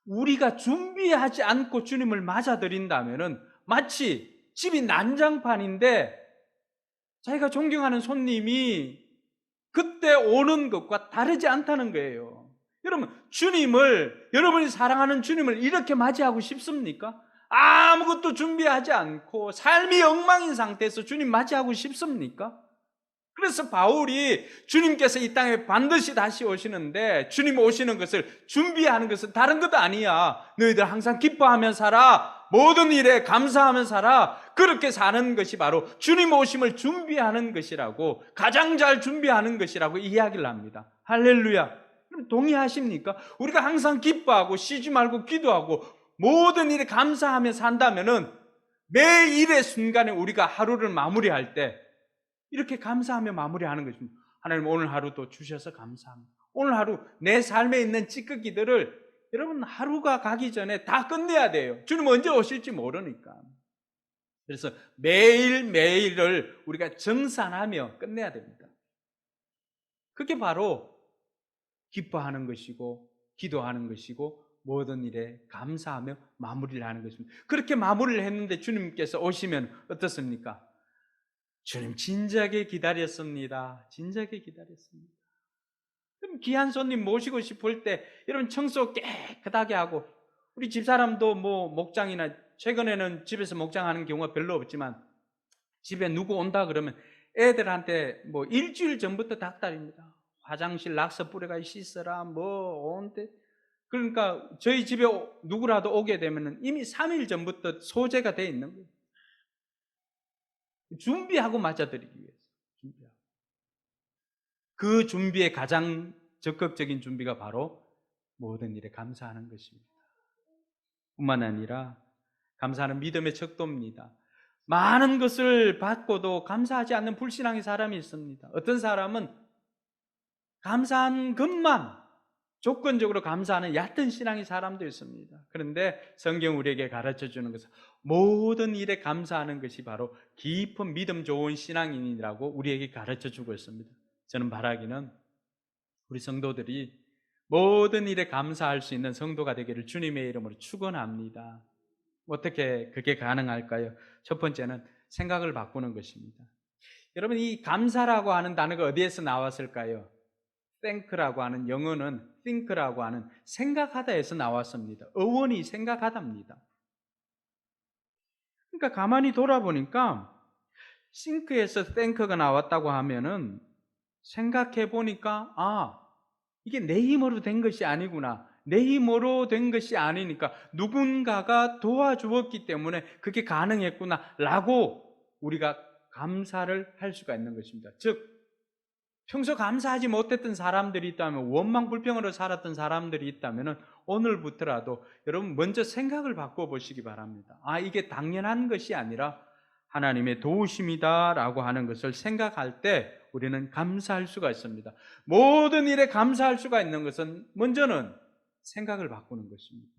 우리가 준비하지 않고 주님을 맞아들인다면은 마치 집이 난장판인데 자기가 존경하는 손님이 그때 오는 것과 다르지 않다는 거예요. 여러분, 여러분이 사랑하는 주님을 이렇게 맞이하고 싶습니까? 아무것도 준비하지 않고 삶이 엉망인 상태에서 주님 맞이하고 싶습니까? 그래서 바울이 주님께서 이 땅에 반드시 다시 오시는데 주님 오시는 것을 준비하는 것은 다른 것도 아니야. 너희들 항상 기뻐하며 살아. 모든 일에 감사하며 살아. 그렇게 사는 것이 바로 주님 오심을 준비하는 것이라고, 가장 잘 준비하는 것이라고 이야기를 합니다. 할렐루야. 그럼 동의하십니까? 우리가 항상 기뻐하고 쉬지 말고 기도하고 모든 일에 감사하며 산다면은 매일의 순간에 우리가 하루를 마무리할 때 이렇게 감사하며 마무리하는 것입니다. 하나님, 오늘 하루도 주셔서 감사합니다. 오늘 하루 내 삶에 있는 찌꺼기들을 여러분 하루가 가기 전에 다 끝내야 돼요. 주님 언제 오실지 모르니까. 그래서 매일매일을 우리가 정산하며 끝내야 됩니다. 그게 바로 기뻐하는 것이고 기도하는 것이고 모든 일에 감사하며 마무리를 하는 것입니다. 그렇게 마무리를 했는데 주님께서 오시면 어떻습니까? 주님 진작에 기다렸습니다. 진작에 기다렸습니다. 그럼 귀한 손님 모시고 싶을 때 여러분 청소 깨끗하게 하고, 우리 집사람도 목장이나 최근에는 집에서 목장하는 경우가 별로 없지만 집에 누구 온다 그러면 애들한테 일주일 전부터 닥달입니다. 화장실 낙서 뿌려가 씻어라 온데. 그러니까 저희 집에 누구라도 오게 되면 이미 3일 전부터 소재가 돼 있는 거예요. 준비하고 맞아들이기 위해서. 그 준비의 가장 적극적인 준비가 바로 모든 일에 감사하는 것입니다. 뿐만 아니라 감사하는 믿음의 척도입니다. 많은 것을 받고도 감사하지 않는 불신앙의 사람이 있습니다. 어떤 사람은 감사한 것만 조건적으로 감사하는 얕은 신앙의 사람도 있습니다. 그런데 성경 우리에게 가르쳐주는 것은 모든 일에 감사하는 것이 바로 깊은 믿음 좋은 신앙인이라고 우리에게 가르쳐주고 있습니다. 저는 바라기는 우리 성도들이 모든 일에 감사할 수 있는 성도가 되기를 주님의 이름으로 축원합니다. 어떻게 그게 가능할까요? 첫 번째는 생각을 바꾸는 것입니다. 여러분, 이 감사라고 하는 단어가 어디에서 나왔을까요? thank라고 하는 영어는 think라고 하는 생각하다에서 나왔습니다. 어원이 생각하다입니다. 그러니까 가만히 돌아보니까 think에서 think가 나왔다고 하면은 생각해 보니까 이게 내 힘으로 된 것이 아니구나. 내 힘으로 된 것이 아니니까 누군가가 도와주었기 때문에 그게 가능했구나 라고 우리가 감사를 할 수가 있는 것입니다. 즉 평소 감사하지 못했던 사람들이 있다면, 원망 불평으로 살았던 사람들이 있다면 오늘부터라도 여러분 먼저 생각을 바꿔보시기 바랍니다. 이게 당연한 것이 아니라 하나님의 도우심이다라고 하는 것을 생각할 때 우리는 감사할 수가 있습니다. 모든 일에 감사할 수가 있는 것은 먼저는 생각을 바꾸는 것입니다.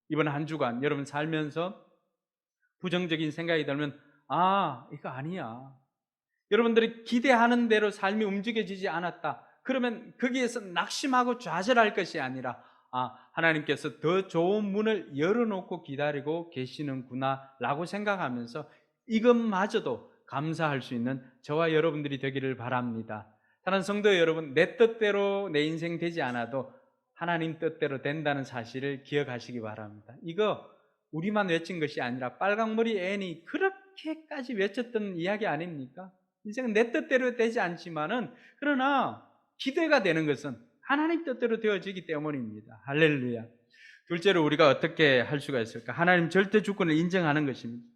이번 한 주간 여러분 살면서 부정적인 생각이 들면 이거 아니야, 여러분들이 기대하는 대로 삶이 움직여지지 않았다, 그러면 거기에서 낙심하고 좌절할 것이 아니라 하나님께서 더 좋은 문을 열어놓고 기다리고 계시는구나 라고 생각하면서 이것마저도 감사할 수 있는 저와 여러분들이 되기를 바랍니다. 사랑하는 성도 여러분, 내 뜻대로 내 인생 되지 않아도 하나님 뜻대로 된다는 사실을 기억하시기 바랍니다. 이거 우리만 외친 것이 아니라 빨강머리 앤이 그렇게까지 외쳤던 이야기 아닙니까? 인생은 내 뜻대로 되지 않지만은 그러나 기대가 되는 것은 하나님 뜻대로 되어지기 때문입니다. 할렐루야. 둘째로 우리가 어떻게 할 수가 있을까? 하나님 절대 주권을 인정하는 것입니다.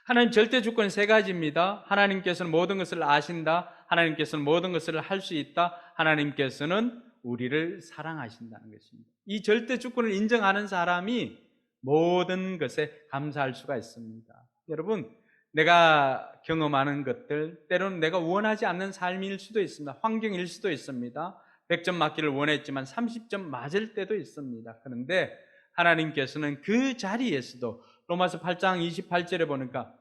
하나님 절대 주권이 세 가지입니다. 하나님께서는 모든 것을 아신다, 하나님께서는 모든 것을 할 수 있다, 하나님께서는 우리를 사랑하신다는 것입니다. 이 절대 주권을 인정하는 사람이 모든 것에 감사할 수가 있습니다. 여러분, 내가 경험하는 것들, 때로는 내가 원하지 않는 삶일 수도 있습니다. 환경일 수도 있습니다. 100점 맞기를 원했지만 30점 맞을 때도 있습니다. 그런데 하나님께서는 그 자리에서도 로마서 8장 28절에 보니까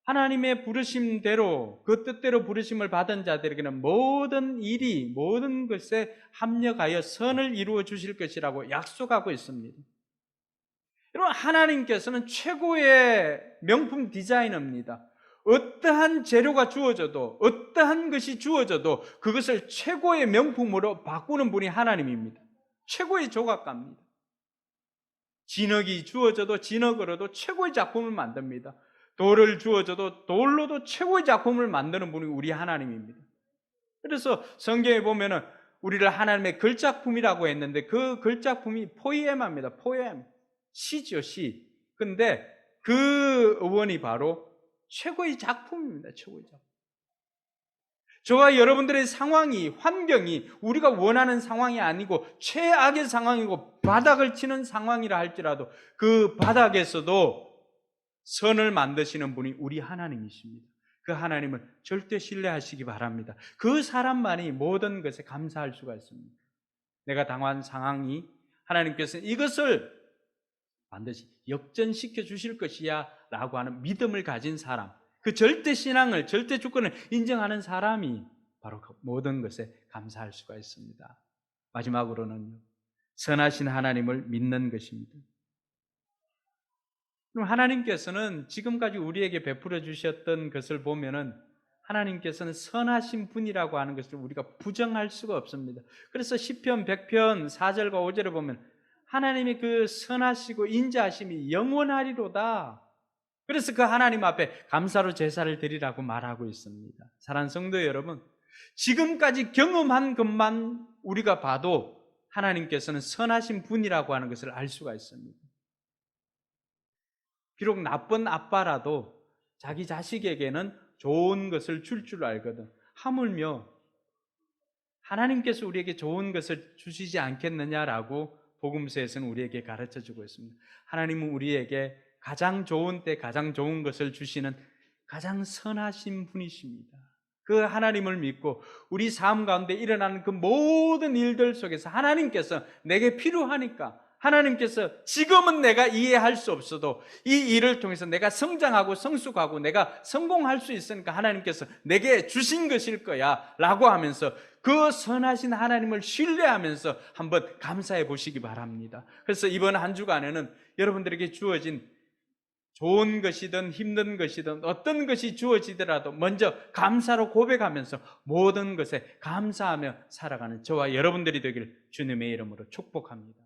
하나님의 부르심대로, 그 뜻대로 부르심을 받은 자들에게는 모든 일이, 모든 것에 합력하여 선을 이루어 주실 것이라고 약속하고 있습니다. 여러분, 하나님께서는 최고의 명품 디자이너입니다. 어떠한 재료가 주어져도, 어떠한 것이 주어져도 그것을 최고의 명품으로 바꾸는 분이 하나님입니다. 최고의 조각가입니다. 진흙이 주어져도 진흙으로도 최고의 작품을 만듭니다. 돌을 주어져도 돌로도 최고의 작품을 만드는 분이 우리 하나님입니다. 그래서 성경에 보면은 우리를 하나님의 글작품이라고 했는데 그 글작품이 포이엠입니다. 포엠, 시죠, 시. 근데 그 어원이 바로 최고의 작품입니다. 최고의 작품. 저와 여러분들의 상황이, 환경이 우리가 원하는 상황이 아니고 최악의 상황이고 바닥을 치는 상황이라 할지라도 그 바닥에서도 선을 만드시는 분이 우리 하나님이십니다. 그 하나님을 절대 신뢰하시기 바랍니다. 그 사람만이 모든 것에 감사할 수가 있습니다. 내가 당한 상황이 하나님께서 이것을 반드시 역전시켜 주실 것이야 라고 하는 믿음을 가진 사람, 그 절대 신앙을, 절대 주권을 인정하는 사람이 바로 그 모든 것에 감사할 수가 있습니다. 마지막으로는 선하신 하나님을 믿는 것입니다. 그럼 하나님께서는 지금까지 우리에게 베풀어 주셨던 것을 보면은 하나님께서는 선하신 분이라고 하는 것을 우리가 부정할 수가 없습니다. 그래서 시편 100편 4절과 5절에 보면 하나님의 그 선하시고 인자하심이 영원하리로다. 그래서 그 하나님 앞에 감사로 제사를 드리라고 말하고 있습니다. 사랑하는 성도 여러분, 지금까지 경험한 것만 우리가 봐도 하나님께서는 선하신 분이라고 하는 것을 알 수가 있습니다. 비록 나쁜 아빠라도 자기 자식에게는 좋은 것을 줄 알거든. 하물며 하나님께서 우리에게 좋은 것을 주시지 않겠느냐라고 복음서에서는 우리에게 가르쳐주고 있습니다. 하나님은 우리에게 가장 좋은 때 가장 좋은 것을 주시는 가장 선하신 분이십니다. 그 하나님을 믿고 우리 삶 가운데 일어나는 그 모든 일들 속에서 하나님께서 내게 필요하니까, 하나님께서 지금은 내가 이해할 수 없어도 이 일을 통해서 내가 성장하고 성숙하고 내가 성공할 수 있으니까 하나님께서 내게 주신 것일 거야 라고 하면서 그 선하신 하나님을 신뢰하면서 한번 감사해 보시기 바랍니다. 그래서 이번 한 주간에는 여러분들에게 주어진 좋은 것이든 힘든 것이든 어떤 것이 주어지더라도 먼저 감사로 고백하면서 모든 것에 감사하며 살아가는 저와 여러분들이 되기를 주님의 이름으로 축복합니다.